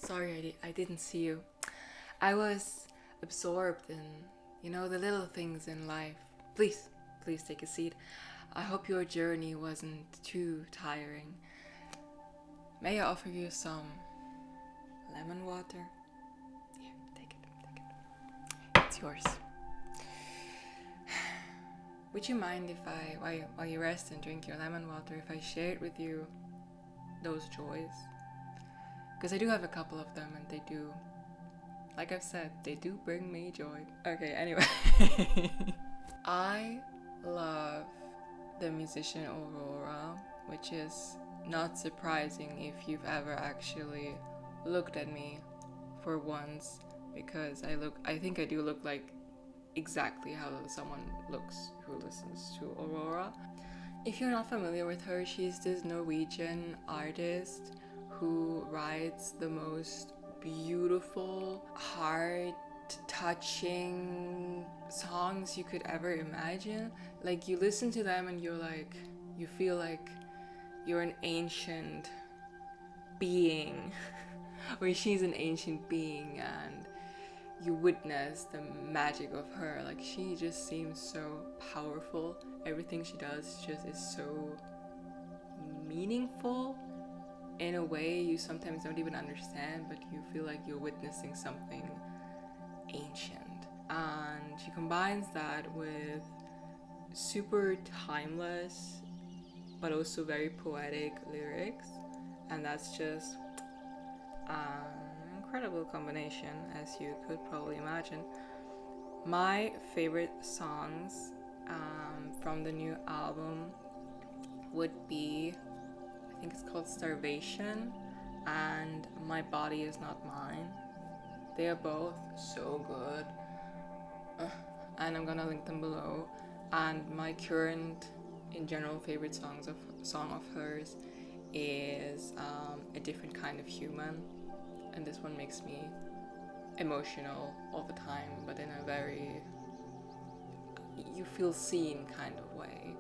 sorry I didn't see you. I was absorbed in, the little things in life. Please take a seat. I hope your journey wasn't too tiring. May I offer you some lemon water? Here, take it. It's yours. Would you mind if while you rest and drink your lemon water, if I shared with you those joys? Because I do have a couple of them, and they do, like I've said, they do bring me joy. Okay, anyway. I love the musician Aurora, which is not surprising if you've ever actually looked at me for once, because I think I do look like exactly how someone looks who listens to Aurora. If you're not familiar with her, she's this Norwegian artist who writes the most beautiful, heart-touching songs you could ever imagine. Like, you listen to them and you feel like you're an ancient being, or she's an ancient being, and you witness the magic of her. Like, she just seems so powerful. Everything she does just is so meaningful in a way you sometimes don't even understand, but you feel like you're witnessing something ancient. And she combines that with super timeless but also very poetic lyrics, and that's just an incredible combination, as you could probably imagine. My favorite songs from the new album would be, I think it's called Starvation and My Body Is Not Mine. They are both so good, and I'm gonna link them below. And my current, in general, favorite song of hers is A Different Kind of Human, and this one makes me emotional all the time, but in a very you feel seen kind of way.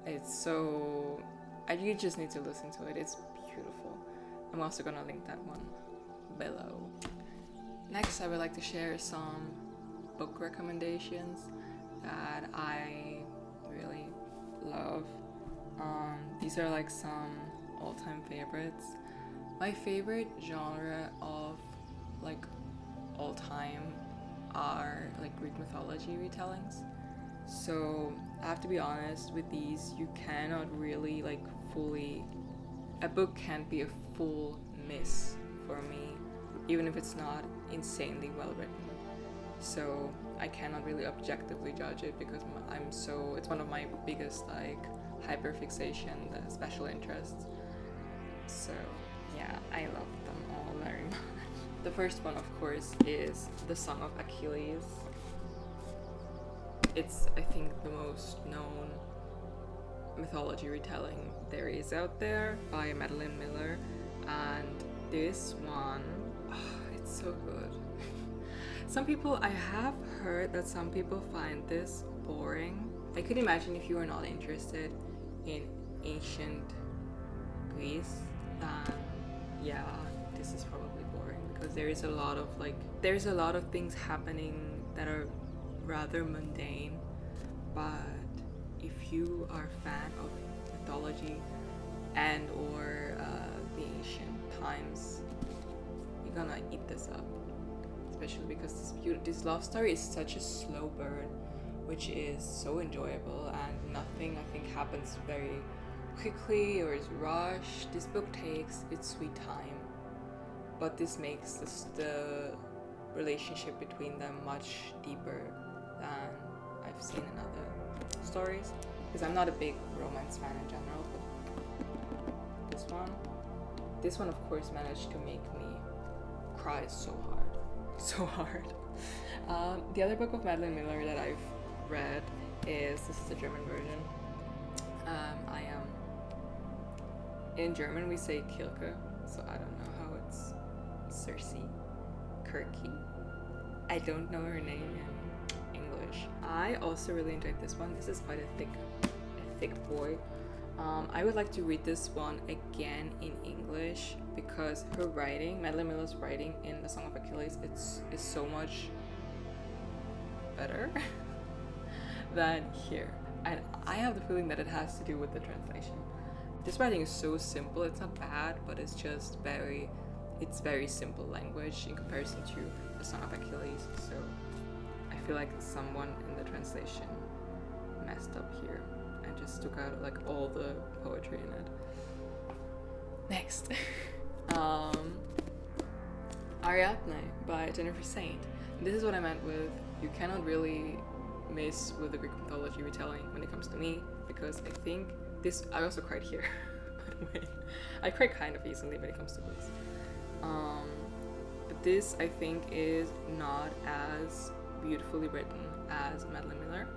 It's so, you just need to listen to it. It's beautiful. I'm also gonna link that one below. Next, I would like to share some book recommendations that I really love. These are like some all-time favorites. My favorite genre of like all time are like Greek mythology retellings. So I have to be honest with these, you cannot really like fully, a book can't be a full miss for me, even if it's not insanely well written. So I cannot really objectively judge it because it's one of my biggest like hyperfixation, the special interests. So yeah, I love them all very much. The first one, of course, is The Song of Achilles. It's, I think, the most known mythology retelling there is out there by Madeline Miller, and this one, it's so good. I have heard that some people find this boring. I could imagine if you are not interested in ancient Greece, then yeah, this is probably boring, because there's a lot of things happening that are rather mundane. But if you are a fan of mythology and or the ancient times, you're gonna eat this up, especially because this love story is such a slow burn, which is so enjoyable, and nothing I think happens very quickly or is rushed. This book takes its sweet time, but this makes the relationship between them much deeper than I've seen in other stories, because I'm not a big romance fan in general, but this one of course managed to make me cry so hard. The other book of Madeline Miller that I've read this is the German version. In German we say Kilke, so I don't know how it's Circe, Kirky. I don't know her name in English. I also really enjoyed this one. This is quite a thick boy. I would like to read this one again in English because her writing, Madeline Miller's writing in The Song of Achilles, is so much better than here. And I have the feeling that it has to do with the translation. This writing is so simple, it's not bad, but it's just very simple language in comparison to The Song of Achilles. So I feel like someone in the translation messed up here and just took out like all the poetry in it. Next. Ariadne by Jennifer Saint. This is what I meant with you cannot really miss with the Greek mythology retelling when it comes to me, because I think this, I also cried here, by the way. I cry kind of easily when it comes to books. But this, I think, is not as beautifully written as Madeline Miller.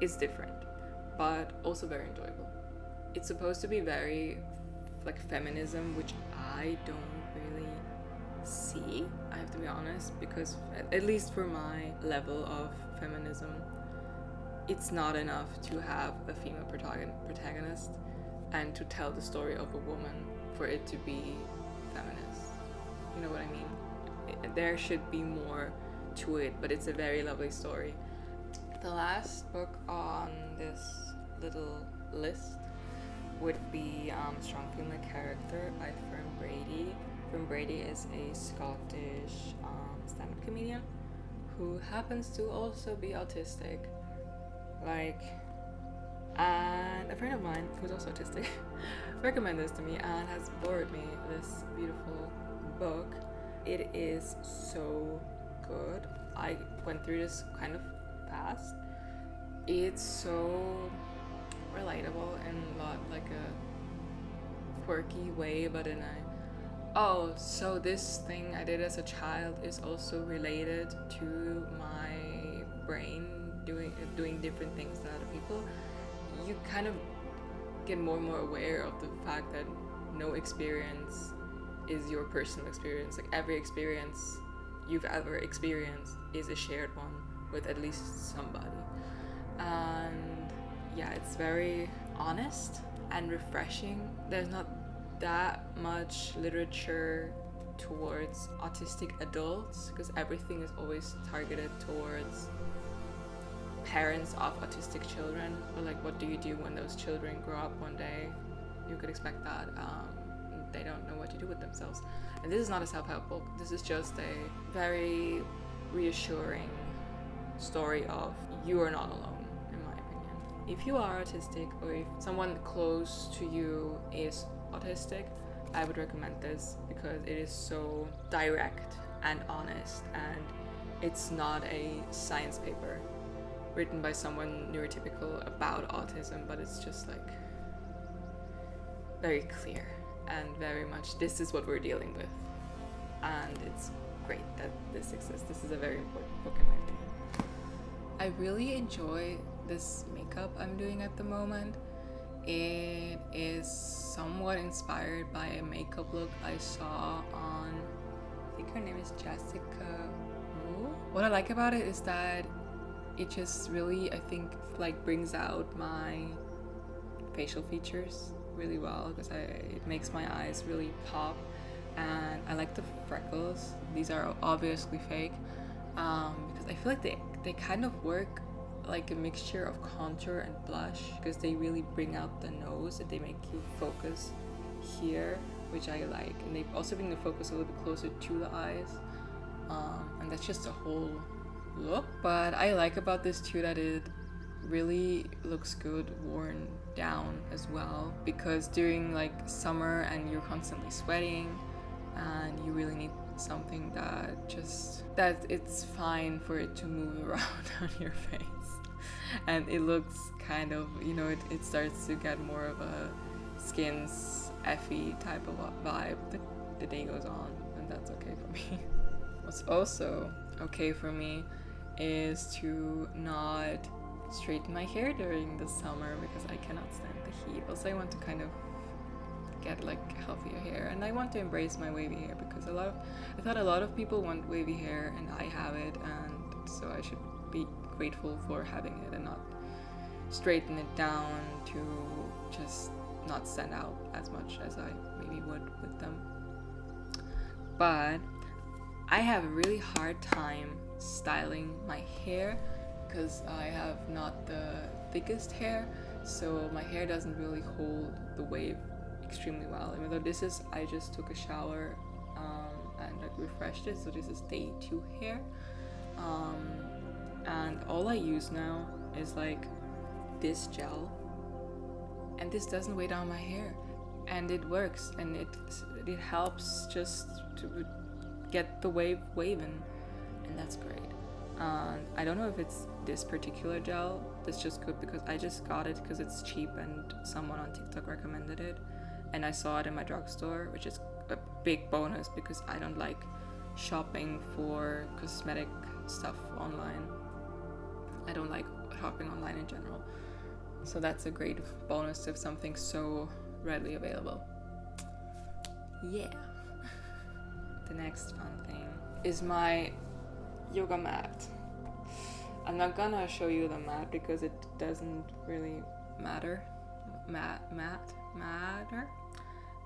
It's different, but also very enjoyable. It's supposed to be very, like, feminism, which I don't really see, I have to be honest, because at least for my level of feminism, it's not enough to have a female protagonist and to tell the story of a woman for it to be feminist. You know what I mean? There should be more to it, but it's a very lovely story. The last book on this little list would be Strong Female Character by Fern Brady. Fern Brady is a Scottish stand-up comedian who happens to also be autistic. And a friend of mine who's also autistic recommended this to me and has borrowed me this beautiful book. It is so good. I went through this kind of fast. It's so relatable in not like a quirky way, but in a so this thing I did as a child is also related to my brain doing different things to other people. You kind of get more and more aware of the fact that no experience is your personal experience. Like every experience you've ever experienced is a shared one with at least somebody. And yeah, it's very honest and refreshing. There's not that much literature towards autistic adults because everything is always targeted towards parents of autistic children, or like what do you do when those children grow up one day? You could expect that they don't know what to do with themselves. And this is not a self-help book. This is just a very reassuring story of you are not alone, in my opinion. If you are autistic or if someone close to you is autistic, I would recommend this because it is so direct and honest, and it's not a science paper written by someone neurotypical about autism, but it's just like very clear and very much this is what we're dealing with, and it's great that this exists. This is a very important book in my opinion. I really enjoy this makeup I'm doing at the moment. It is somewhat inspired by a makeup look I saw on, I think her name is Jessica Wu. What I like about it is that it just really, I think, like brings out my facial features really well because it makes my eyes really pop, and I like the freckles. These are obviously fake because I feel like they kind of work like a mixture of contour and blush because they really bring out the nose and they make you focus here, which I like, and they also bring the focus a little bit closer to the eyes, and that's just a whole look. But I like about this too that it really looks good worn down as well, because during like summer and you're constantly sweating and you really need something that it's fine for it to move around on your face, and it looks kind of, you know, it starts to get more of a Skins Effie type of vibe the day goes on, and that's okay for me. What's also okay for me is to not straighten my hair during the summer because I cannot stand the heat. Also, I want to kind of get like healthier hair, and I want to embrace my wavy hair because I thought a lot of people want wavy hair and I have it, and so I should be grateful for having it and not straighten it down to just not stand out as much as I maybe would with them. But I have a really hard time styling my hair because I have not the thickest hair, so my hair doesn't really hold the wave extremely well. Even though this is, I just took a shower and like refreshed it, so this is day 2 hair, and all I use now is like this gel, and this doesn't weigh down my hair, and it works, and it helps just to get the wave waving, and that's great. I don't know if it's this particular gel that's just good because I just got it because it's cheap and someone on TikTok recommended it, and I saw it in my drugstore, which is a big bonus because I don't like shopping for cosmetic stuff online. I don't like shopping online in general, so that's a great bonus if something's so readily available. Yeah. The next fun thing is my yoga mat. I'm not gonna show you the mat because it doesn't really matter. Matter.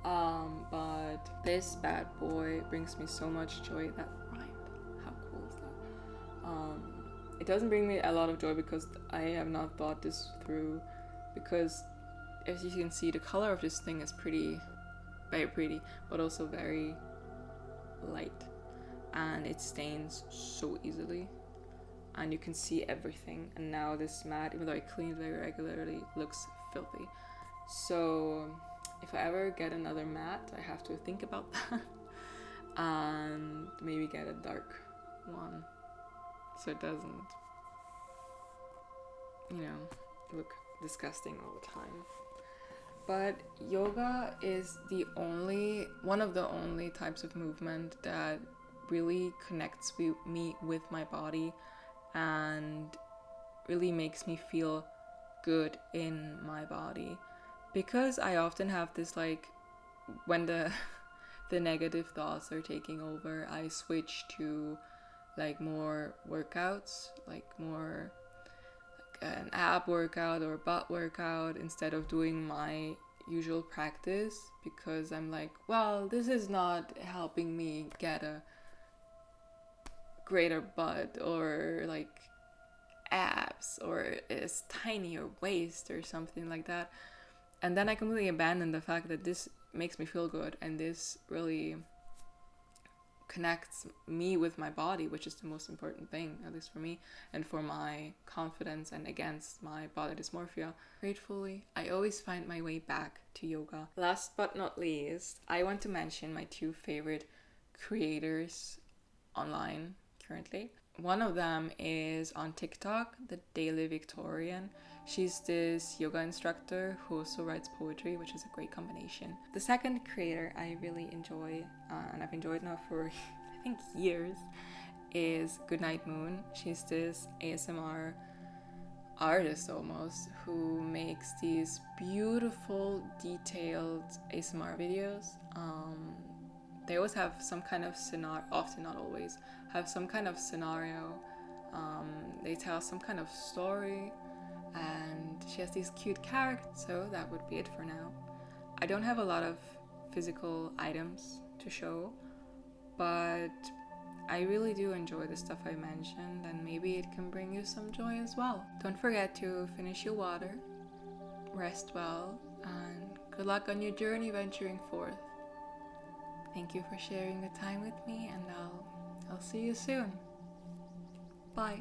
But this bad boy brings me so much joy. That rhymed. How cool is that? It doesn't bring me a lot of joy because I have not thought this through. Because as you can see, the color of this thing is very pretty, but also very light, and it stains so easily, and you can see everything. And now this mat, even though I clean it very regularly, looks filthy. So if I ever get another mat, I have to think about that and maybe get a dark one so it doesn't, look disgusting all the time. But yoga is one of the only types of movement that really connects me with my body and really makes me feel good in my body. Because I often have this, like, when the negative thoughts are taking over, I switch to like more workouts, like more an ab workout or butt workout instead of doing my usual practice, because I'm like, well, this is not helping me get a greater butt or like abs or a tinier waist or something like that. And then I completely abandon the fact that this makes me feel good and this really connects me with my body, which is the most important thing, at least for me, and for my confidence and against my body dysmorphia. Gratefully, I always find my way back to yoga. Last but not least, I want to mention my 2 favorite creators online currently. One of them is on TikTok, Thedailyvictorian. She's this yoga instructor who also writes poetry, which is a great combination. The second creator I really enjoy, and I've enjoyed now for I think years, is GoodnightMoon. She's this ASMR artist almost who makes these beautiful, detailed ASMR videos. They always have some kind of scenario, often not always, have some kind of scenario. They tell some kind of story, and she has these cute characters. So that would be it for now. I don't have a lot of physical items to show, but I really do enjoy the stuff I mentioned, and maybe it can bring you some joy as well. Don't forget to finish your water, rest well, and good luck on your journey venturing forth. Thank you for sharing the time with me, and I'll see you soon. Bye.